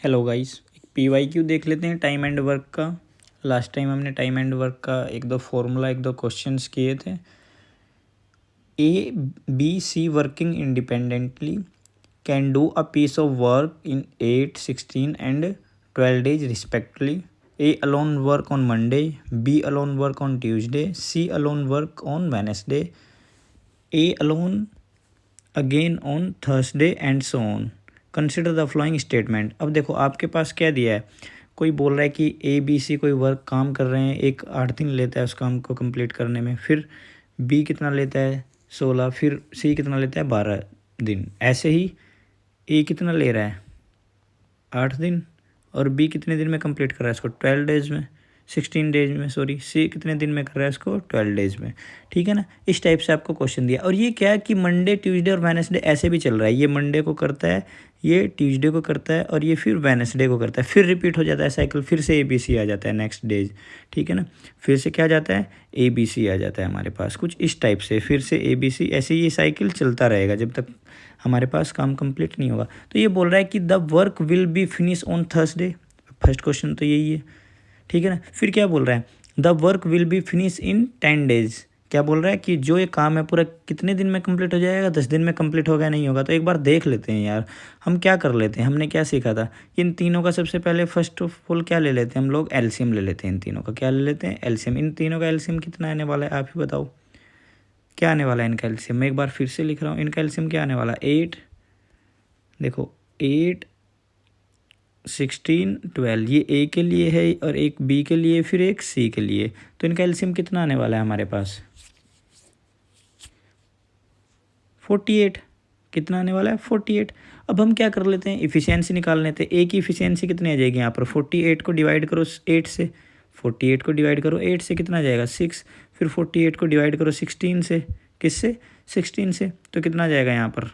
Hello guys, एक PYQ देख लेते हैं टाइम एंड वर्क का। लास्ट टाइम हमने टाइम एंड वर्क का एक दो फॉर्मूला एक दो क्वेश्चंस किए थे। A, B, C working independently can do a piece of work in 8, 16 and 12 days respectively. A alone work on Monday, B alone work on Tuesday, C alone work on Wednesday, A alone again on Thursday and so on. Consider the following statement. अब देखो आपके पास क्या दिया है, कोई बोल रहा है कि ABC कोई वर्क काम कर रहे हैं, एक 8 दिन लेता है उस काम को कंप्लीट करने में, फिर B कितना लेता है 16, फिर C कितना लेता है 12 दिन। ऐसे ही A कितना ले रहा है 8 दिन, और B कितने दिन में कंप्लीट कर रहा है इसको 12 डेज में, 16 डेज में, सॉरी C कितने दिन में कर रहा है इसको 12 डेज में। ठीक है ना, इस टाइप से आपको क्वेश्चन दिया। और ये क्या है कि मंडे, ट्यूसडे और वेडनेसडे ऐसे भी चल रहा है। ये मंडे को करता है, ये ट्यूसडे को करता है, और ये फिर वेडनेसडे को करता है, फिर रिपीट हो जाता है साइकिल, फिर से ABC आ जाता है नेक्स्ट डेज। ठीक है ना, फिर से क्या आ जाता है ABC आ जाता है हमारे पास, कुछ इस टाइप से, फिर से ABC, ऐसे ये साइकिल चलता रहेगा जब तक हमारे पास काम कंप्लीट नहीं होगा। तो ये बोल रहा है कि the work will be finish on Thursday. First question तो यही है। ठीक है ना, फिर क्या बोल रहा है, the work will be finish in 10 days। क्या बोल रहा है कि जो ये काम है पूरा कितने दिन में कंप्लीट हो जाएगा, 10 दिन में कंप्लीट होगा नहीं होगा। तो एक बार देख लेते हैं यार, हम क्या कर लेते हैं, हमने क्या सीखा था। इन तीनों का सबसे पहले फर्स्ट ऑफ ऑल क्या ले लेते हैं हम लोग, एलसीएम ले लेते हैं। इन तीनों का क्या ले लेते हैं, एलसीएम। इन तीनों का एलसीएम कितना आने वाला है आप ही बताओ, क्या आने वाला है इनका एलसीएम। मैं एक बार फिर से लिख रहा हूँ, इनका एलसीएम क्या आने वाला, 8, देखो 8, 16, 12, ये A के लिए है और एक B के लिए, फिर एक C के लिए। तो इनका एलसीएम कितना आने वाला है हमारे पास 48। कितना आने वाला है 48। अब हम क्या कर लेते हैं, इफ़िशियंसी निकाल लेते हैं। A की इफ़िशियंसी कितनी आ जाएगी यहाँ पर, 48 को डिवाइड करो 8 से, 48 को डिवाइड करो 8 से कितना आ जाएगा 6, फिर 48 को डिवाइड करो 16 से, किससे 16 से, तो कितना आ जाएगा यहाँ पर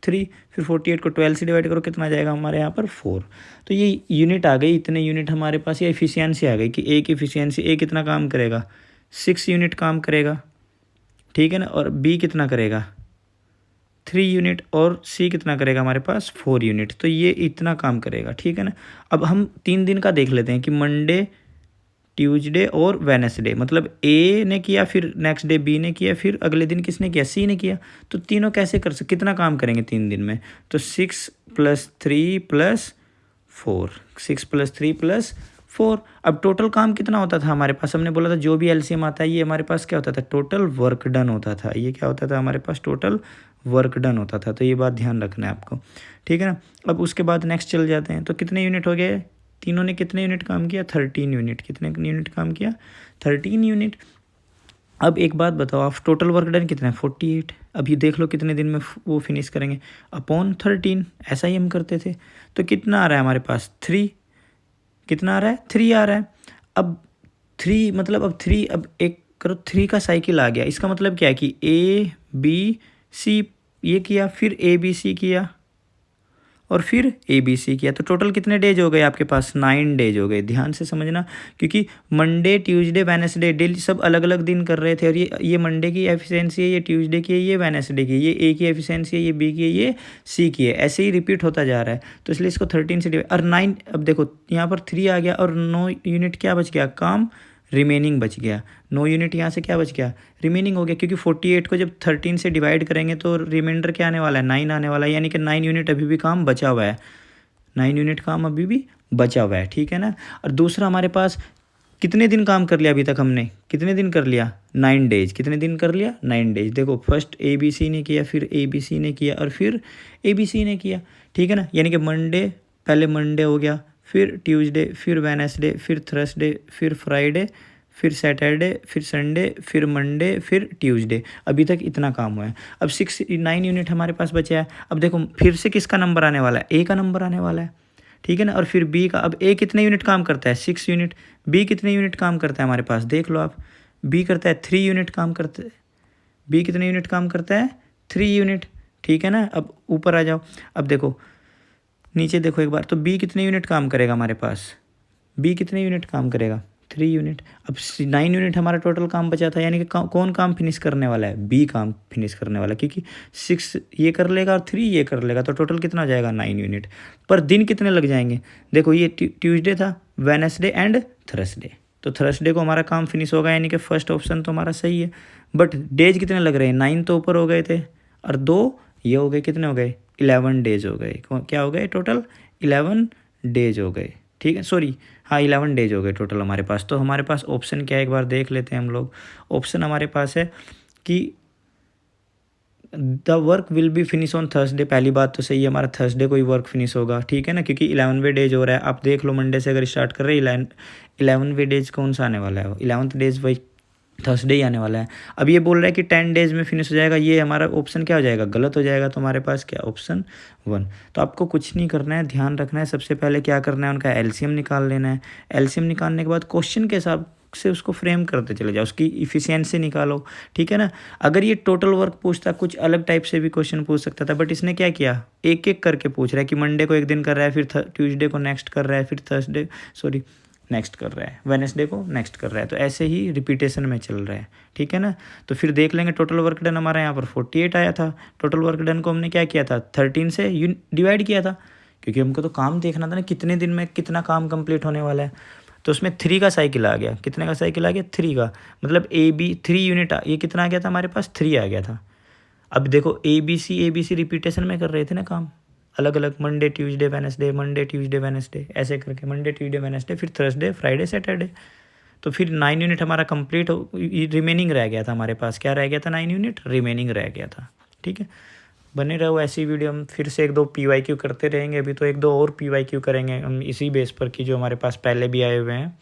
3, फिर 48 को 12 से डिवाइड करो, कितना आ जाएगा हमारे यहाँ पर 4। तो ये यूनिट आ गई, इतने यूनिट हमारे पास, ये एफिशिएंसी आ गई कि A की एफिशिएंसी, A कितना काम करेगा 6 यूनिट काम करेगा। ठीक है ना, और B कितना करेगा 3 यूनिट, और C कितना करेगा हमारे पास 4 यूनिट। तो ये इतना काम करेगा। ठीक है ना, अब हम 3 दिन का देख लेते हैं कि मंडे, ट्यूसडे और वेडनेसडे, मतलब A ने किया, फिर नेक्स्ट डे B ने किया, फिर अगले दिन किसने किया C ने किया। तो तीनों कैसे कर सकते, कितना काम करेंगे 3 दिन में, तो 6 + 3 + 4, 6 + 3 + 4। अब टोटल काम कितना होता था हमारे पास, हमने बोला था जो भी एलसीएम आता है ये हमारे पास क्या होता था, टोटल वर्क डन होता था। ये क्या होता था हमारे पास, टोटल वर्क डन होता था। तो ये बात ध्यान रखना है आपको। ठीक है ना, अब उसके बाद नेक्स्ट चल जाते हैं। तो कितने यूनिट हो गए, तीनों ने कितने यूनिट काम किया 13 यूनिट। कितने यूनिट काम किया 13 यूनिट। अब एक बात बताओ आप, टोटल वर्क डन कितना है 48। अब ये देख लो कितने दिन में वो फिनिश करेंगे, अपॉन 13, ऐसा ही हम करते थे। तो कितना आ रहा है हमारे पास 3, कितना आ रहा है 3 आ रहा है। अब 3 मतलब, अब 3, अब एक करो 3 का साइकिल आ गया। इसका मतलब क्या है कि ABC ये किया, फिर ABC किया, और फिर ABC किया। तो टोटल कितने डेज हो गए आपके पास 9 डेज हो गए। ध्यान से समझना, क्योंकि मंडे, ट्यूसडे, वेडनेसडे डेली सब अलग अलग दिन कर रहे थे। और ये मंडे की एफिशिएंसी है, ये ट्यूसडे की है, ये वेडनेसडे की है, ये A की एफिशिएंसी है, ये B की है, ये C की है। ऐसे ही रिपीट होता जा रहा है। तो इसलिए इसको 13 से डिवाइड, और 9, अब देखो यहाँ पर 3 आ गया, और 9 यूनिट क्या बच गया, काम रिमेनिंग बच गया। 9 यूनिट यहाँ से क्या बच गया, रिमेनिंग हो गया। क्योंकि 48 को जब 13 से डिवाइड करेंगे तो रिमाइंडर क्या आने वाला है 9 आने वाला है, यानी कि 9 यूनिट अभी भी काम बचा हुआ है, 9 यूनिट काम अभी भी बचा हुआ है। ठीक है ना, और दूसरा हमारे पास कितने दिन काम कर लिया अभी तक हमने, कितने दिन कर लिया 9 डेज। कितने दिन कर लिया 9 डेज। देखो फर्स्ट ABC ने किया, फिर ABC ने किया, और फिर ABC ने किया। ठीक है ना, यानी कि मंडे, पहले मंडे हो गया, फिर ट्यूसडे, फिर वेडनेसडे, फिर थर्सडे, फिर फ्राइडे, फिर सैटरडे, फिर संडे, फिर मंडे, फिर ट्यूसडे। अभी तक इतना काम हुआ है। अब 9 यूनिट हमारे पास बचा है। अब देखो फिर से किसका नंबर आने वाला है, A का नंबर आने वाला है। ठीक है ना, और फिर B का। अब A कितने यूनिट काम करता है 6 यूनिट, B कितने यूनिट काम करता है हमारे पास, देख लो आप, B करता है 3 यूनिट काम करता है। B कितने यूनिट काम करता है 3 यूनिट। ठीक है ना, अब ऊपर आ जाओ, अब देखो नीचे देखो एक बार, तो B कितने यूनिट काम करेगा हमारे पास, B कितने यूनिट काम करेगा 3 यूनिट। अब 9 यूनिट हमारा टोटल काम बचा था, यानी कि कौन काम फिनिश करने वाला है, बी काम फिनिश करने वाला है, क्योंकि 6 ये कर लेगा और 3 ये कर लेगा, तो टोटल कितना हो जाएगा 9 यूनिट। पर दिन कितने लग जाएंगे, देखो ये ट्यूसडे था, वेडनेसडे एंड थर्सडे, तो थर्सडे को हमारा काम फिनिश होगा, यानी कि फर्स्ट ऑप्शन तो हमारा सही है। बट डेज कितने लग रहे हैं, 9 तो ऊपर हो गए थे और 2 ये हो गए, कितने हो गए 11 डेज हो गए। क्या हो गए टोटल 11 डेज हो गए, ठीक है, सॉरी हाँ 11 डेज हो गए टोटल हमारे पास। तो हमारे पास ऑप्शन क्या है एक बार देख लेते हैं हम लोग। ऑप्शन हमारे पास है कि the work will be finish on Thursday, पहली बात तो सही है, हमारा थर्सडे को ही वर्क फिनिश होगा, ठीक है ना, क्योंकि 11वें डेज हो रहा है। आप देख लो मंडे से अगर स्टार्ट कर रहे हैं 11वें डेज कौन सा आने वाला है, 11th डेज वही थर्सडे ही आने वाला है। अब ये बोल रहा है कि 10 डेज में फिनिश हो जाएगा, ये हमारा ऑप्शन क्या हो जाएगा, गलत हो जाएगा। तो हमारे पास क्या ऑप्शन 1। तो आपको कुछ नहीं करना है, ध्यान रखना है, सबसे पहले क्या करना है, उनका एलसीएम निकाल लेना है। एलसीएम निकालने के बाद क्वेश्चन के हिसाब से उसको फ्रेम करते चले जाओ, उसकी इफिशियंसी निकालो, ठीक है ना। अगर ये टोटल वर्क पूछता, कुछ अलग टाइप से भी क्वेश्चन पूछ सकता था, बट इसने क्या किया, एक एक करके पूछ रहा है कि मंडे को एक दिन कर रहा है, फिर ट्यूसडे को नेक्स्ट कर रहा है, फिर नेक्स्ट कर रहा है, वेडनेसडे को नेक्स्ट कर रहा है, तो ऐसे ही रिपीटेशन में चल रहा है, ठीक है ना। तो फिर देख लेंगे टोटल वर्क डन हमारा यहाँ पर 48 आया था। टोटल वर्क डन को हमने क्या किया था, 13 से डिवाइड किया था, क्योंकि हमको तो काम देखना था ना, कितने दिन में कितना काम कंप्लीट होने वाला है। तो उसमें 3 का साइकिल आ गया, कितने का साइकिल आ गया 3 का, मतलब AB 3 यूनिट, ये कितना आ गया था हमारे पास 3 आ गया था। अब देखो ABC रिपीटेशन में कर रहे थे ना काम, अलग अलग, Monday Tuesday Wednesday, Monday Tuesday Wednesday, ऐसे करके मंडे ट्यूसडे वेडनेसडे, फिर थर्सडे फ्राइडे सैटरडे। तो फिर 9 यूनिट हमारा कंप्लीट रिमेनिंग रह गया था हमारे पास, क्या रह गया था 9 यूनिट रिमेनिंग रह गया था, ठीक है। बने रहो ऐसी वीडियो, हम फिर से 1-2 PYQ करते रहेंगे, अभी तो 1-2 और PYQ करेंगे हम इसी बेस पर कि जो हमारे पास पहले भी आए हुए हैं,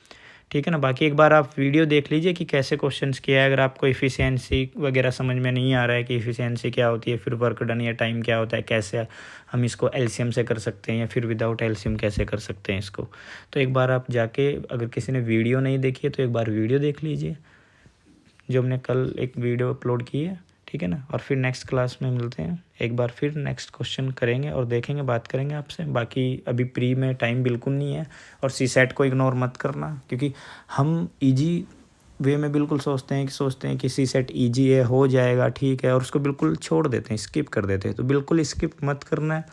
ठीक है ना। बाकी एक बार आप वीडियो देख लीजिए कि कैसे क्वेश्चंस किया है। अगर आपको इफ़िशियंसी वगैरह समझ में नहीं आ रहा है कि इफ़िशियंसी क्या होती है, फिर वर्क डन या टाइम क्या होता है, कैसे हम इसको एलसीएम से कर सकते हैं या फिर विदाउट एलसीएम कैसे कर सकते हैं इसको, तो एक बार आप जाके, अगर किसी ने वीडियो नहीं देखी है तो एक बार वीडियो देख लीजिए, जो हमने कल एक वीडियो अपलोड की है, ठीक है ना। और फिर नेक्स्ट क्लास में मिलते हैं, एक बार फिर नेक्स्ट क्वेश्चन करेंगे और देखेंगे, बात करेंगे आपसे। बाकी अभी प्री में टाइम बिल्कुल नहीं है, और सीसेट को इग्नोर मत करना, क्योंकि हम इजी वे में बिल्कुल सोचते हैं कि सीसेट इजी है, हो जाएगा, ठीक है, और उसको बिल्कुल छोड़ देते हैं, स्किप कर देते हैं। तो बिल्कुल स्किप मत करना है,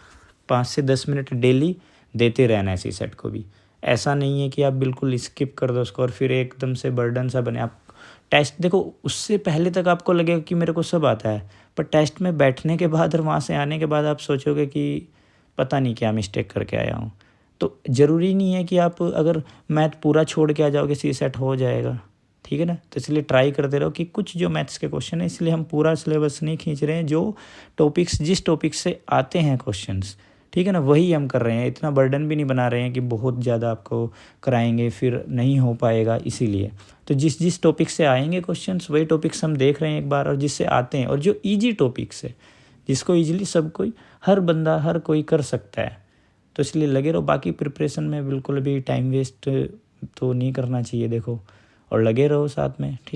5 से 10 मिनट डेली देते रहना है सीसेट को भी। ऐसा नहीं है कि आप बिल्कुल स्किप कर दो उसको और फिर एकदम से बर्डन सा बने। आप टेस्ट देखो, उससे पहले तक आपको लगेगा कि मेरे को सब आता है, पर टेस्ट में बैठने के बाद और वहाँ से आने के बाद आप सोचोगे कि पता नहीं क्या मिस्टेक करके आया हूँ। तो ज़रूरी नहीं है कि आप अगर मैथ पूरा छोड़ के आ जाओगे सीसेट हो जाएगा, ठीक है ना। तो इसलिए ट्राई करते रहो कि कुछ जो मैथ्स के क्वेश्चन है, इसलिए हम पूरा सिलेबस नहीं खींच रहे हैं, जो टॉपिक्स जिस टॉपिक से आते हैं क्वेश्चंस, ठीक है ना, वही हम कर रहे हैं। इतना बर्डन भी नहीं बना रहे हैं कि बहुत ज़्यादा आपको कराएंगे फिर नहीं हो पाएगा, इसीलिए। तो जिस जिस टॉपिक से आएंगे क्वेश्चंस, वही टॉपिक्स हम देख रहे हैं एक बार, और जिससे आते हैं और जो ईजी टॉपिक्स है, जिसको ईजिली सब कोई, हर बंदा हर कोई कर सकता है, तो इसलिए लगे रहो। बाकी प्रिपरेशन में बिल्कुल भी टाइम वेस्ट तो नहीं करना चाहिए, देखो, और लगे रहो साथ में, ठीक।